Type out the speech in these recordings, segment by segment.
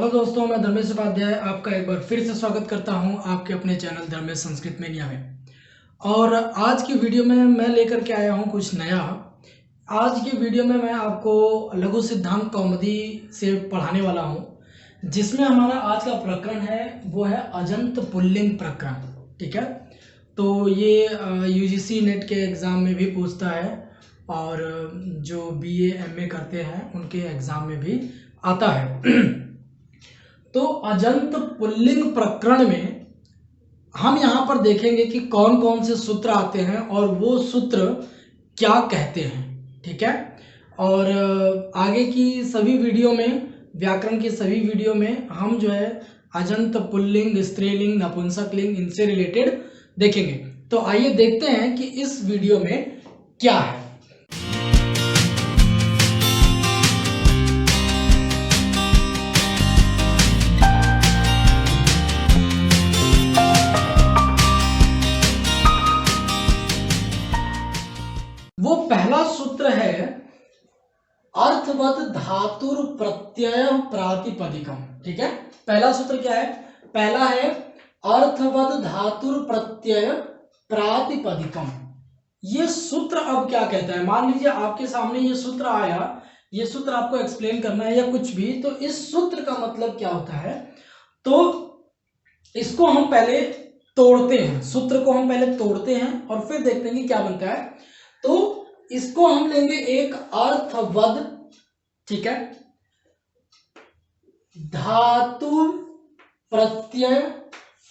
Hello दोस्तों, मैं धर्मेश उपाध्याय आपका एक बार फिर से स्वागत करता हूं आपके अपने चैनल धर्मेश संस्कृत मेनिया में। और आज की वीडियो में मैं लेकर के आया हूं कुछ नया। आज की वीडियो में मैं आपको लघु सिद्धांत कौमुदी से पढ़ाने वाला हूं, जिसमें हमारा आज का प्रकरण है वो है अजंत पुल्लिंग प्रकरण। ठीक है, तो ये यूजीसी नेट के एग्ज़ाम में भी पूछता है और जो बीए एमए करते हैं उनके एग्ज़ाम में भी आता है। तो अजंत पुल्लिंग प्रकरण में हम यहाँ पर देखेंगे कि कौन कौन से सूत्र आते हैं और वो सूत्र क्या कहते हैं। ठीक है, और आगे की सभी वीडियो में, व्याकरण की सभी वीडियो में हम जो है अजंत पुल्लिंग, स्त्रीलिंग, नपुंसकलिंग, इनसे रिलेटेड देखेंगे। तो आइए देखते हैं कि इस वीडियो में क्या है। वो पहला सूत्र है अर्थवत धातुर प्रत्यय प्रातिपदिकम। ठीक है, पहला सूत्र क्या है? पहला है अर्थवत धातुर प्रत्यय प्रातिपदिकम। ये सूत्र अब क्या कहता है? मान लीजिए आपके सामने ये सूत्र आया, ये सूत्र आपको एक्सप्लेन करना है या कुछ भी, तो इस सूत्र का मतलब क्या होता है? तो इसको हम पहले तोड़ते हैं, सूत्र को हम पहले तोड़ते हैं और फिर देखते हैं कि क्या बनता है। तो इसको हम लेंगे एक अर्थवद, ठीक है, धातु प्रत्यय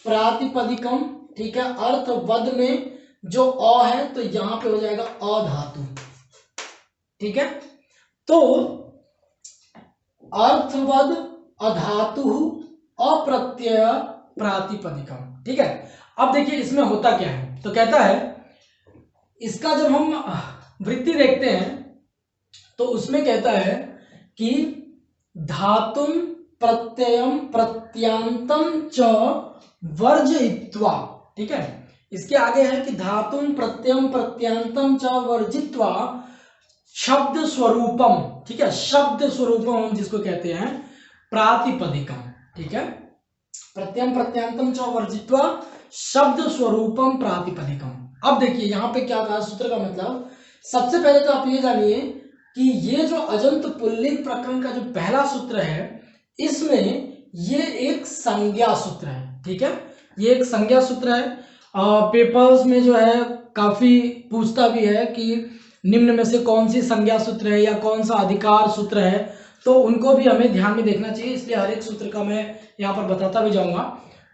प्रातिपदिकम। ठीक है, अर्थवद में जो अ है तो यहां पे हो जाएगा अधातु। ठीक है, तो अर्थवद अधातु अप्रत्यय प्रातिपदिकम। ठीक है, अब देखिए इसमें होता क्या है। तो कहता है, इसका जब हम वृत्ति देखते हैं तो उसमें कहता है कि धातुम प्रत्ययम प्रत्यांतम च वर्जयित्वा। ठीक है, इसके आगे है कि धातुम प्रत्ययम प्रत्यांतम च वर्जित्वा शब्द स्वरूपम। ठीक है, शब्द स्वरूपम हम जिसको कहते हैं प्रातिपदिकम। ठीक है, प्रत्ययम प्रत्यांतम च वर्जित्वा शब्द स्वरूपम प्रातिपदिकम। अब देखिए यहां पे क्या कहा सूत्र का मतलब। सबसे पहले तो आप ये जानिए कि ये जो अजंत पुल्लिंग प्रकरण का जो पहला सूत्र है, इसमें ये एक संज्ञा सूत्र है। ठीक है, ये एक संज्ञा सूत्र है। पेपर्स में जो है काफी पूछता भी है कि निम्न में से कौन सी संज्ञा सूत्र है या कौन सा अधिकार सूत्र है, तो उनको भी हमें ध्यान में देखना चाहिए, इसलिए हर एक सूत्र का मैं यहाँ पर बताता भी जाऊंगा।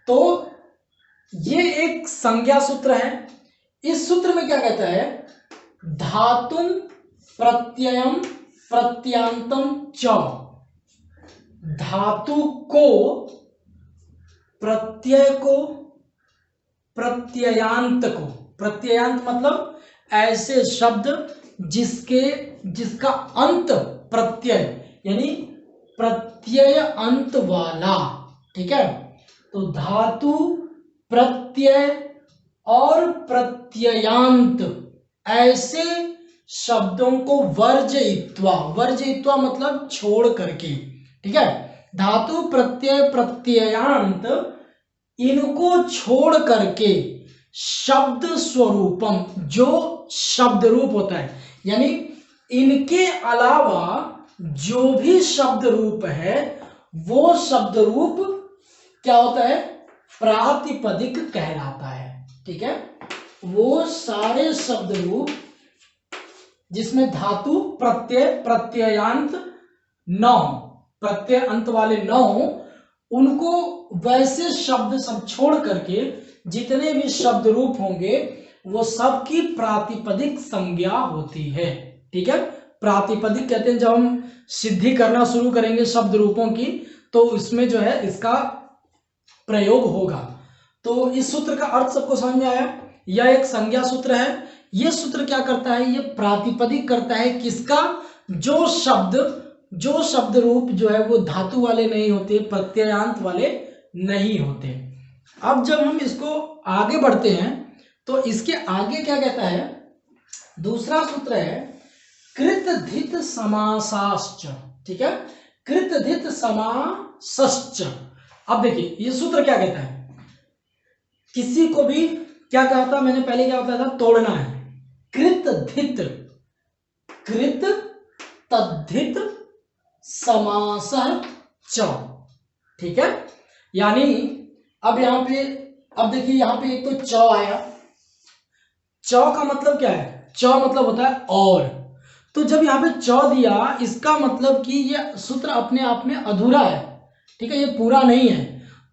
तो ये एक संज्ञा सूत्र है। इस सूत्र में क्या कहता है? धातुम प्रत्ययम प्रत्यांतम च, धातु को, प्रत्यय को, प्रत्ययांत को। प्रत्ययांत मतलब ऐसे शब्द जिसका अंत प्रत्यय, यानी प्रत्यय अंत वाला। ठीक है, तो धातु, प्रत्यय और प्रत्ययांत ऐसे शब्दों को वर्जयित्वा, वर्जयित्वा मतलब छोड़ करके। ठीक है, धातु प्रत्यय प्रत्ययांत इनको छोड़ करके शब्द स्वरूपम, जो शब्द रूप होता है, यानी इनके अलावा जो भी शब्द रूप है वो शब्द रूप क्या होता है? प्रातिपदिक कहलाता है। ठीक है, वो सारे शब्द रूप जिसमें धातु प्रत्यय प्रत्ययांत न हो, प्रत्यय अंत वाले न हो, उनको वैसे शब्द सब छोड़ करके जितने भी शब्द रूप होंगे वो सब की प्रातिपदिक संज्ञा होती है। ठीक है, प्रातिपदिक कहते हैं जब हम सिद्धि करना शुरू करेंगे शब्द रूपों की, तो इसमें जो है इसका प्रयोग होगा। तो इस सूत्र का अर्थ सबको समझ में आया? यह एक संज्ञा सूत्र है। यह सूत्र क्या करता है? यह प्रातिपदिक करता है किसका? जो शब्द रूप जो है वो धातु वाले नहीं होते, प्रत्ययांत वाले नहीं होते। अब जब हम इसको आगे बढ़ते हैं तो इसके आगे क्या कहता है? दूसरा सूत्र है कृत धित समासाश्च। ठीक है, कृत धित समासश्च। अब देखिए ये सूत्र क्या कहता है, किसी को भी क्या कहा था मैंने पहले, क्या बताया था, तोड़ना है। कृत धित, कृत तद्धित समासः च, ठीक है। यानी अब यहां पे, अब देखिए यहां पे एक तो च आया, च का मतलब क्या है, च मतलब होता है और। तो जब यहाँ पे च दिया, इसका मतलब कि ये सूत्र अपने आप में अधूरा है, ठीक है, ये पूरा नहीं है।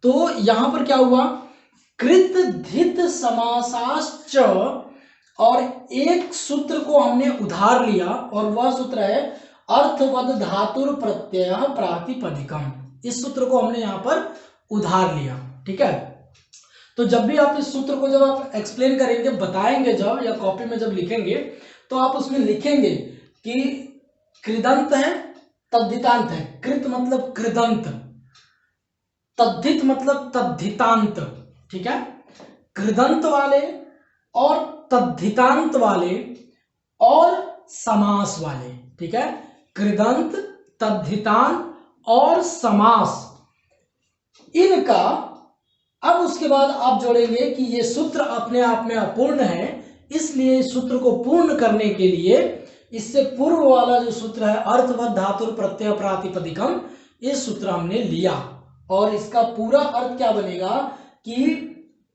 तो यहां पर क्या हुआ, कृत धित समासाश्च, और एक सूत्र को हमने उधार लिया और वह सूत्र है अर्थवद धातुर प्रत्यय प्रातिपदिकम। इस सूत्र को हमने यहां पर उधार लिया, ठीक है। तो जब भी आप इस सूत्र को जब आप एक्सप्लेन करेंगे, बताएंगे जब, या कॉपी में जब लिखेंगे, तो आप उसमें लिखेंगे कि कृदंत है, तद्धितांत है। कृत मतलब कृदंत, तद्धित मतलब तद्धितांत, ठीक है। कृदंत वाले और तद्धितांत वाले और समास वाले, ठीक है। कृदंत, तद्धितांत और समास, इनका अब उसके बाद आप जोड़ेंगे कि ये सूत्र अपने आप में अपूर्ण है, इसलिए इस सूत्र को पूर्ण करने के लिए इससे पूर्व वाला जो सूत्र है अर्थवद धातुर प्रत्यय प्रातिपदिकम, इस सूत्र हमने लिया। और इसका पूरा अर्थ क्या बनेगा कि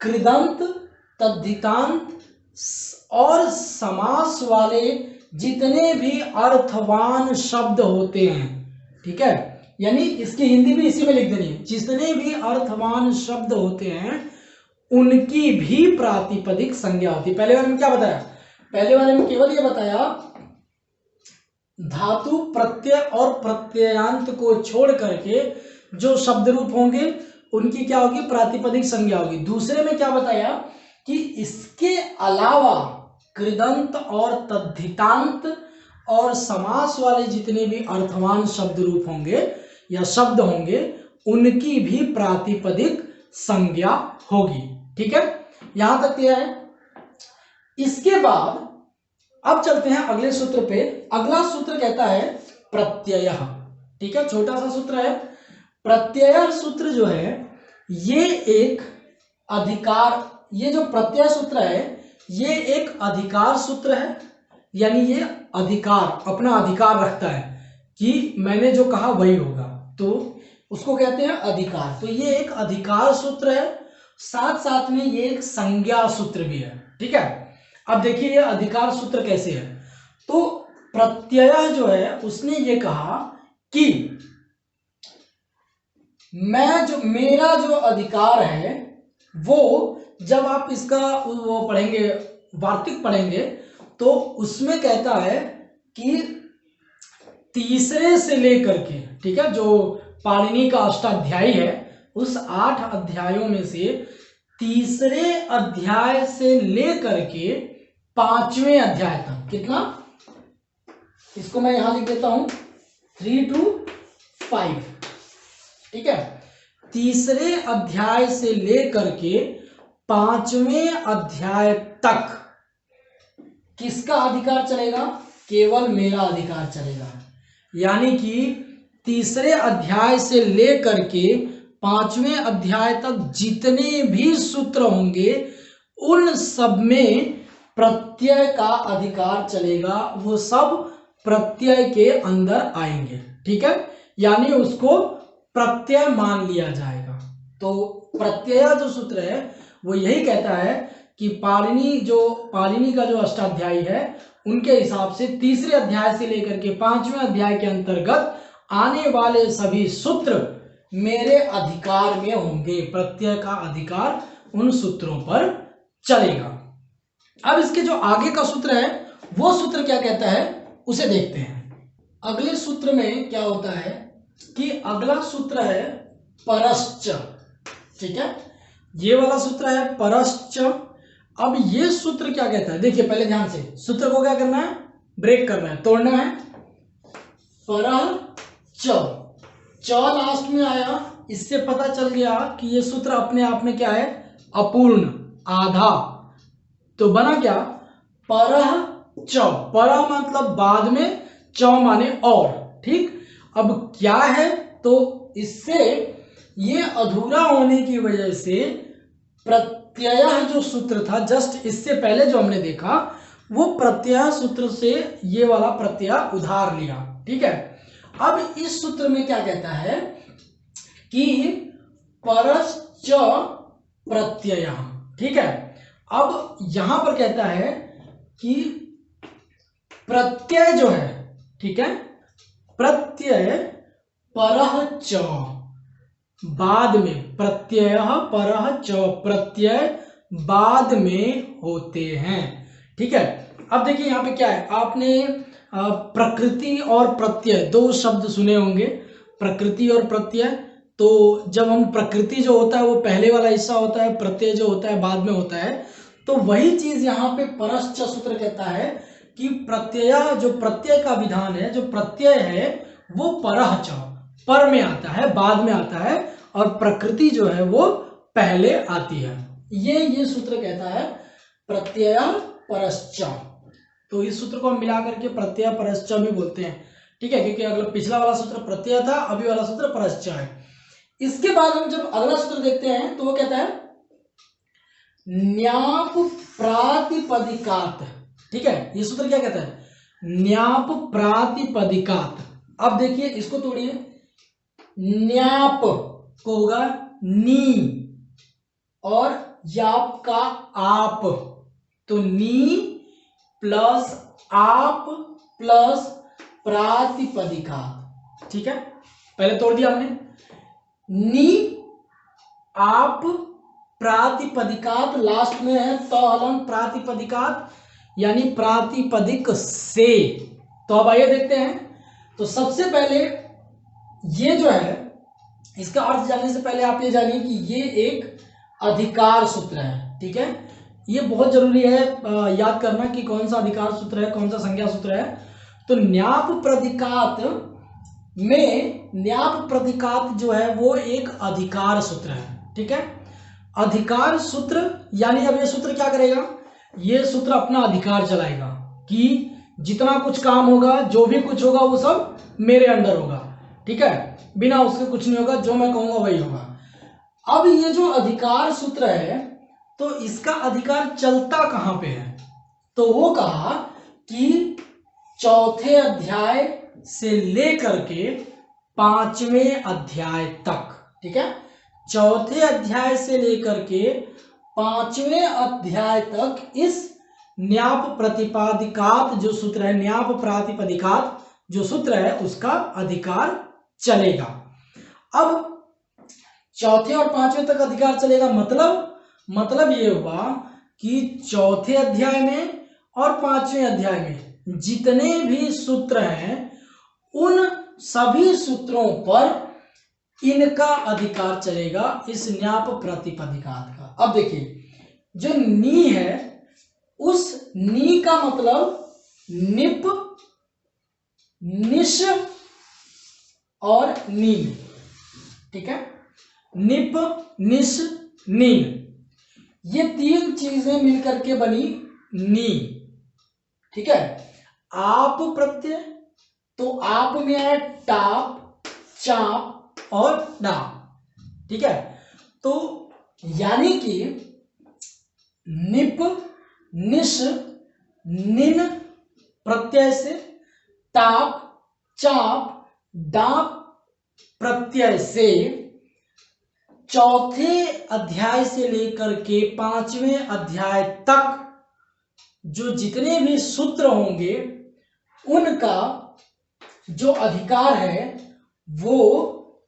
कृदंत, तद्धितांत और समास वाले जितने भी अर्थवान शब्द होते हैं, ठीक है, यानी इसकी हिंदी भी इसी में लिख देनी है, जितने भी अर्थवान शब्द होते हैं उनकी भी प्रातिपदिक संज्ञा होती है। पहले वाले में क्या बताया, पहले वाले में केवल ये बताया धातु प्रत्यय और प्रत्ययांत को छोड़ करके जो शब्द रूप होंगे उनकी क्या होगी, प्रातिपदिक संज्ञा होगी। दूसरे में क्या बताया कि इसके अलावा कृदंत और तद्धितांत और समास वाले जितने भी अर्थवान शब्द रूप होंगे या शब्द होंगे उनकी भी प्रातिपदिक संज्ञा होगी, ठीक है। यहां तक क्लियर है। इसके बाद अब चलते हैं अगले सूत्र पे। अगला सूत्र कहता है प्रत्यय, ठीक है, छोटा सा सूत्र है। प्रत्यय सूत्र जो है ये एक अधिकार, ये जो प्रत्यय सूत्र है ये एक अधिकार सूत्र है, यानी ये अधिकार, अपना अधिकार रखता है कि मैंने जो कहा वही होगा, तो उसको कहते हैं अधिकार। तो ये एक अधिकार सूत्र है, साथ साथ में ये एक संज्ञा सूत्र भी है, ठीक है। अब देखिए ये अधिकार सूत्र कैसे है, तो प्रत्यय जो है उसने ये कहा कि मेरा जो अधिकार है वो, जब आप इसका वो पढ़ेंगे, वार्तिक पढ़ेंगे, तो उसमें कहता है कि तीसरे से लेकर के, ठीक है, जो पाणिनि का अष्टाध्यायी है उस 8 अध्यायों में से तीसरे अध्याय से लेकर के 5वें अध्याय तक, कितना, इसको मैं यहां लिख देता हूं 3 to 5, ठीक है। तीसरे अध्याय से लेकर के 5वें अध्याय तक किसका अधिकार चलेगा, केवल मेरा अधिकार चलेगा। यानी कि तीसरे अध्याय से लेकर के 5वें अध्याय तक जितने भी सूत्र होंगे उन सब में प्रत्यय का अधिकार चलेगा, वो सब प्रत्यय के अंदर आएंगे, ठीक है, यानी उसको प्रत्यय मान लिया जाएगा। तो प्रत्यय जो सूत्र है वो यही कहता है कि पाणिनि का जो अष्टाध्यायी है उनके हिसाब से तीसरे अध्याय से लेकर के 5वें अध्याय के अंतर्गत आने वाले सभी सूत्र मेरे अधिकार में होंगे, प्रत्यय का अधिकार उन सूत्रों पर चलेगा। अब इसके जो आगे का सूत्र है वो सूत्र क्या कहता है उसे देखते हैं। अगले सूत्र में क्या होता है कि अगला सूत्र है परश्च, ठीक है, ये वाला सूत्र है परश्च। अब ये सूत्र क्या कहता है, देखिए पहले ध्यान से, सूत्र को क्या करना है, ब्रेक करना है, तोड़ना है। परह च लास्ट में आया, इससे पता चल गया कि ये सूत्र अपने आप में क्या है, अपूर्ण, आधा। तो बना क्या, परह च, परह मतलब बाद में, च माने और, ठीक। अब क्या है, तो इससे ये अधूरा होने की वजह से प्रत्यय जो सूत्र था, जस्ट इससे पहले जो हमने देखा, वो प्रत्यय सूत्र से ये वाला प्रत्यय उधार लिया। ठीक है, अब इस सूत्र में क्या कहता है कि परश्च प्रत्यय। ठीक है, अब यहां पर कहता है कि प्रत्यय जो है, ठीक है, प्रत्यय परः च, बाद में, प्रत्यय परः च, प्रत्यय बाद में होते हैं। ठीक है, अब देखिए यहां पे क्या है, आपने प्रकृति और प्रत्यय दो शब्द सुने होंगे, प्रकृति और प्रत्यय। तो जब हम प्रकृति जो होता है वो पहले वाला हिस्सा होता है, प्रत्यय जो होता है बाद में होता है। तो वही चीज यहाँ पे परश्च सूत्र कहता है कि प्रत्यय, जो प्रत्यय का विधान है, जो प्रत्यय है वो परः च, पर में आता है, बाद में आता है, और प्रकृति जो है वो पहले आती है। ये सूत्र कहता है प्रत्यय परश्च। तो इस सूत्र को हम मिला करके प्रत्यय परश्च भी बोलते हैं। ठीक है, क्योंकि अगला पिछला वाला सूत्र प्रत्यय था, अभी वाला सूत्र परश्च है। इसके बाद हम जब अगला सूत्र देखते हैं तो वो कहता है न्याप प्रातिपदिकात। ठीक है, ये सूत्र क्या कहता है, न्याप प्रातिपदिकात। अब देखिए इसको तोड़िए, न्याप को होगा नी और याप का आप, तो नी प्लस आप प्लस प्रातिपदिकात। ठीक है, पहले तोड़ दिया हमने, नी आप प्रातिपदिकात, लास्ट में है तो हलन प्रातिपदिकात, यानी प्रातिपदिक से। तो अब आइए देखते हैं। तो सबसे पहले ये जो है, इसका अर्थ जानने से पहले आप ये जानिए कि ये एक अधिकार सूत्र है। ठीक है, ये बहुत जरूरी है याद करना कि कौन सा अधिकार सूत्र है, कौन सा संज्ञा सूत्र है। तो न्याप प्रदिकात में, न्याप प्रदिकात जो है वो एक अधिकार सूत्र है। ठीक है, अधिकार सूत्र यानी अब ये सूत्र क्या करेगा, ये सूत्र अपना अधिकार चलाएगा कि जितना कुछ काम होगा, जो भी कुछ होगा वो सब मेरे अंडर होगा। ठीक है, बिना उसके कुछ नहीं होगा, जो मैं कहूंगा वही होगा। अब ये जो अधिकार सूत्र है, तो इसका अधिकार चलता कहां पे है, तो वो कहा कि चौथे अध्याय से लेकर के 5वें अध्याय तक। ठीक है, चौथे अध्याय से लेकर के 5वें अध्याय तक इस न्याप प्रतिपादिकात जो सूत्र है, न्याप प्रातिपदिकात जो सूत्र है, उसका अधिकार चलेगा। अब चौथे और 5वें तक अधिकार चलेगा, मतलब ये हुआ कि चौथे अध्याय में और 5वें अध्याय में जितने भी सूत्र हैं, उन सभी सूत्रों पर इनका अधिकार चलेगा, इस न्याप प्रातिपदिकात का। अब देखिए, जो नी है, उस नी का मतलब निप, निश और नीन। ठीक है, निप, निश, नीन, ये तीन चीजें मिलकर के बनी नी। ठीक है, आप प्रत्यय, तो आप में है टाप, चाप और डाप। ठीक है, तो यानी कि निप, निश, निन प्रत्यय से, टाप, चाप, डाप प्रत्यय से, चौथे अध्याय से लेकर के 5वें अध्याय तक जो जितने भी सूत्र होंगे, उनका जो अधिकार है वो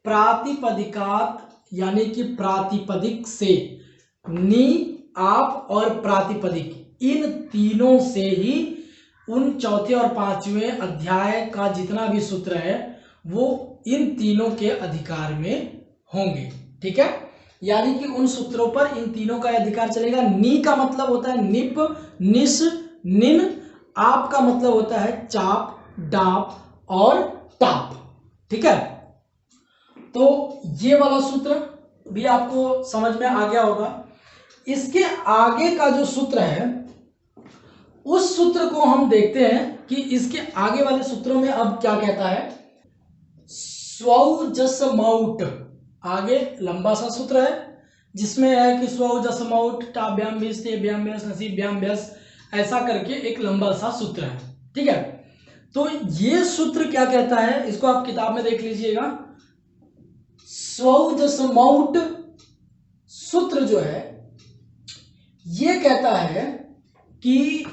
प्रातिपदिकात यानी कि प्रातिपदिक से, नी, आप और प्रातिपदिक, इन तीनों से ही उन चौथे और 5वें अध्याय का जितना भी सूत्र है वो इन तीनों के अधिकार में होंगे। ठीक है, यानी कि उन सूत्रों पर इन तीनों का अधिकार चलेगा। नी का मतलब होता है निप, निश, निन। आप का मतलब होता है चाप, डाप और टाप। ठीक है, तो ये वाला सूत्र भी आपको समझ में आ गया होगा। इसके आगे का जो सूत्र है, उस सूत्र को हम देखते हैं कि इसके आगे वाले सूत्रों में अब क्या कहता है। स्वौजसमौट, आगे लंबा सा सूत्र है जिसमें है कि स्वौजसमौट टाभ्याम भिष तेभ्याम भ्यस नसीभ्याम भ्यस, ऐसा करके एक लंबा सा सूत्र है। ठीक है, तो ये सूत्र क्या कहता है, इसको आप किताब में देख लीजिएगा। स्वौजसमौट सूत्र जो है ये कहता है कि,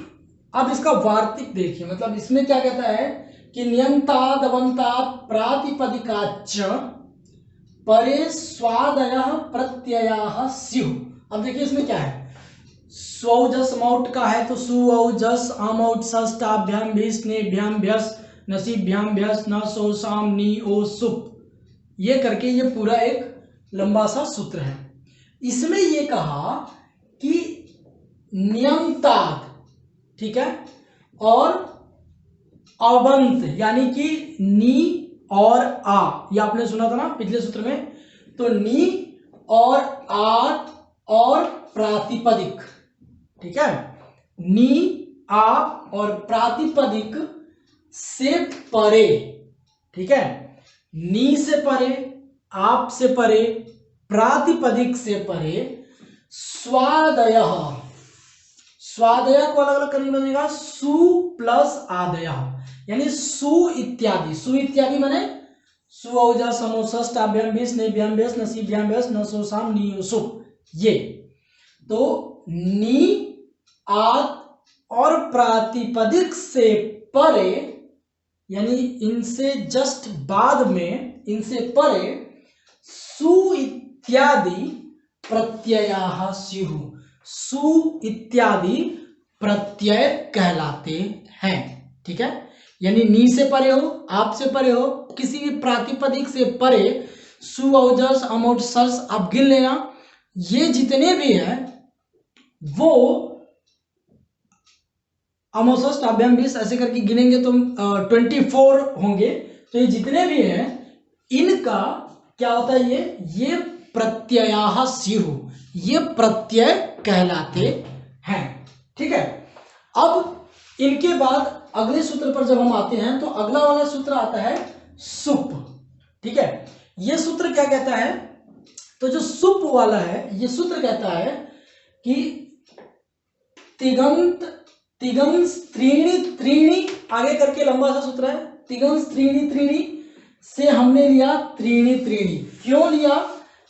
अब इसका वार्तिक देखिए, मतलब इसमें क्या कहता है कि नियंताद अवंताद प्रातिपदिकाच परे स्वादयः प्रत्ययाः स्युः। अब देखिए इसमें क्या है, स्वौजसमौट का है तो सु औजस आम औट सस टाभ्याम भिष नेभ्याम भ्यस नसीभ्याम भ्यस न सो साम नी ओ सुप, ये करके ये पूरा एक लंबा सा सूत्र है। इसमें ये कहा कि नियंताद, ठीक है, और अवंत यानी कि नी और आ, ये आपने सुना था ना पिछले सूत्र में, तो नी और आ और प्रातिपदिक, ठीक है, नी आ और प्रातिपदिक से परे, ठीक है, नी से परे, आप से परे, प्रातिपदिक से परे, स्वादय, स्वादय को अलग अलग करने बनेगा सु प्लस आदय, यानी सु इत्यादि, सु इत्यादि माने सु औजा समोसस टाभ्याम भिष नेभ्याम भ्यस नसीभ्याम भ्यस नसो साम नी सु, ये तो नी आद और प्रातिपदिक से परे, यानी इनसे जस्ट बाद में, इनसे परे सु इत्यादि प्रत्ययाः स्युः, सु इत्यादि प्रत्यय कहलाते हैं। ठीक है, यानी नी से परे हो, आप से परे हो, किसी भी प्रातिपदिक से परे सु औजस अमौट सस आप गिन लेना, ये जितने भी हैं वो अमोसस टाभ्याम भिष ऐसे करके गिनेंगे तो 24 होंगे, तो ये जितने भी हैं इनका क्या होता है, ये प्रत्ययाः स्युः, ये प्रत्यय कहलाते हैं। ठीक है, अब इनके बाद अगले सूत्र पर जब हम आते हैं तो अगला वाला सूत्र आता है सुप। ठीक है, ये सूत्र क्या कहता है, तो जो सुप वाला है ये सूत्र कहता है कि तिगंत तिगंस त्रीणि त्रीणि, आगे करके लंबा सा सूत्र है, तिगंस त्रीणि त्रीणि से हमने लिया त्रीणि त्रीणि। क्यों लिया,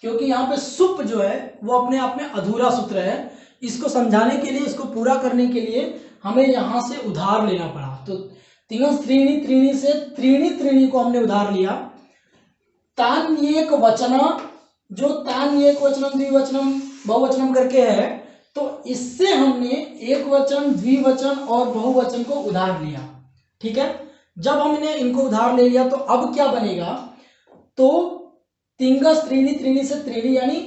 क्योंकि यहाँ पे सुप जो है वो अपने आप में अधूरा सूत्र है, इसको समझाने के लिए, इसको पूरा करने के लिए हमें यहां से उधार लेना पड़ा। तो तिगंस त्रीणि त्रीणि से त्रीणि त्रीणि को हमने उधार लिया। तान्येक वचना, जो तान्येक वचनम द्विवचनम बहुवचनम करके है, तो इससे हमने एक वचन द्विवचन और बहुवचन को उधार लिया। ठीक है, जब हमने इनको उधार ले लिया तो अब क्या बनेगा, तो तिंगस त्रीणि त्रीणि से त्रीणि यानी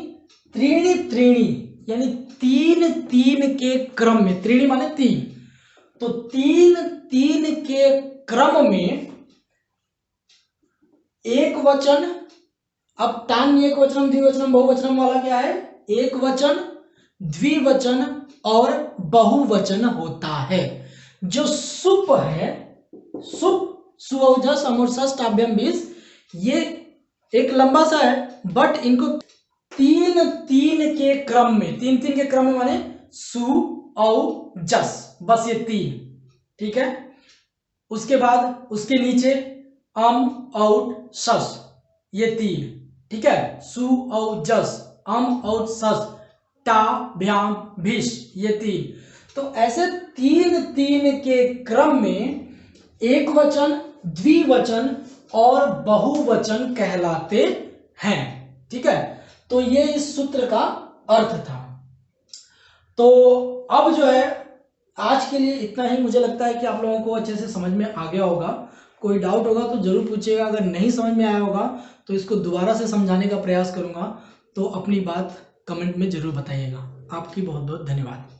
त्रीणि त्रीणि यानी तीन तीन के क्रम में, त्रीणि माने तीन, तो तीन तीन के क्रम में एक वचन, अब तान्य एक वचनम द्विवचनम बहुवचनम वाला क्या है, एक वचन द्विवचन और बहुवचन होता है। जो सुप है, सुप सुऔजस अमूर्सस टाभ्याम भिष, ये एक लंबा सा है, बट इनको तीन तीन के क्रम में, तीन तीन के क्रम में माने सु औ जस, बस ये तीन। ठीक है, उसके बाद उसके नीचे अम औट सस, ये तीन। ठीक है, सु औ जस अम औट सस टा भ्याम भिष, ये तीन। तो ऐसे तीन तीन के क्रम में एक वचन द्विवचन और बहुवचन कहलाते हैं। ठीक है, तो ये इस सूत्र का अर्थ था। तो अब जो है आज के लिए इतना ही। मुझे लगता है कि आप लोगों को अच्छे से समझ में आ गया होगा। कोई डाउट होगा तो जरूर पूछिएगा, अगर नहीं समझ में आया होगा तो इसको दोबारा से समझाने का प्रयास करूंगा। तो अपनी बात कमेंट में जरूर बताइएगा। आपकी बहुत बहुत धन्यवाद।